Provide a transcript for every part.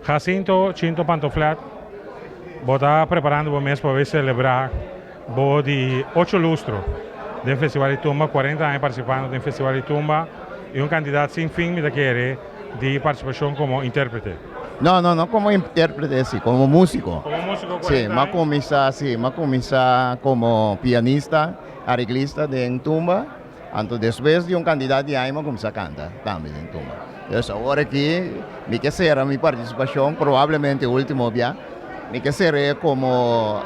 Jacinto Chinto Pantoflat, está preparando para mês para celebrar de 8 lustros do Festival de Tumba, 40 anos participando do Festival de Tumba e um candidato sem fim me quer de participação como intérprete. No, no, no como intérprete, sí, como músico. Como músico 40 Sí, anos? me comienza como pianista, arreglista de Tumba. Entonces, después de un candidato de ahí, me comienza a cantar también en Tumba. Entonces, ahora aquí, me que será mi participación, probablemente último día, me que será como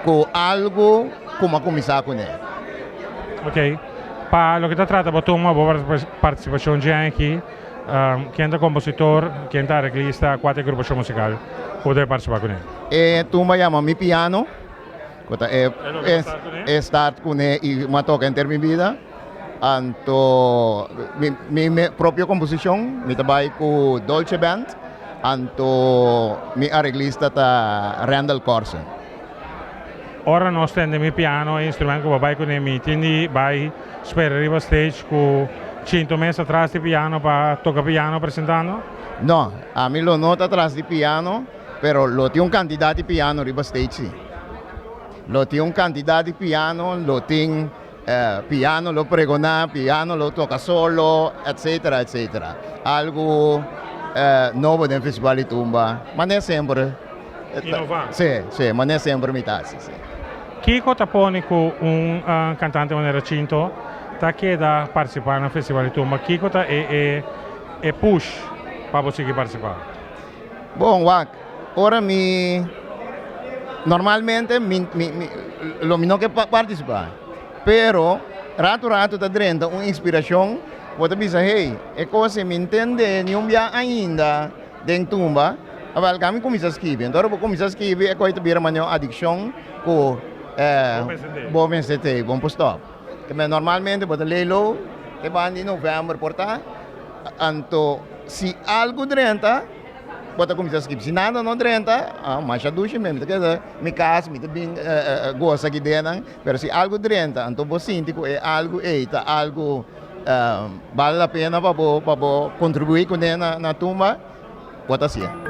con algo como começar com ele. Ok. Para lo que está trata, botou uma boa participação já aqui. Quem é compositor, quem é arreglista, qual é a agrupação musical? Poder participar com ele. Tumba chama mi piano. Start com ele e uma toca em minha vida. Então, minha própria composição, me trabalho com Dolce Band. Então, minha arreglista está Randall Corson. Ora nós temos mi piano e instrumento que vai com ele, quindi vai esperar arriba stage com 5 meses atrás de piano para tocar piano apresentando? No, a mí lo nota atrás de piano, pero lo tiene un candidato de piano arriba stage, sí. Lo tiene un candidato de piano, lo tiene piano, lo pregona, piano, lo toca solo, etcétera, etcétera. Algo nuevo del Festival de Tumba, mas não é sempre. Inovar? Sì, ma non è sempre metà, sì. Kiko Taponi con un cantante come Recinto, ta che da partecipare al Festival di Tumba, Kiko ta è push para você participar. Bom, Wak, ora normalmente lo mi non che partecipa, però rato ta drenta un'ispirazione, pode pensare, hey, e cosa mi intende, non vi ainda dentro Tumba, aval kami começa a escrever, então eu começar a escrever é coisa vira uma adicção com bom pensete, bom postop. Que normalmente pode ler lo, e vai em novembro portar, então se algo drenta, pode começar a escrever. Se nada não drenta, mas a ducha mesmo, quer dizer, me casa, me também gosta aqui dentro, mas se algo drenta, então você sente que é algo eita, algo vale a pena para contribuir com ele na tumba, pode ser.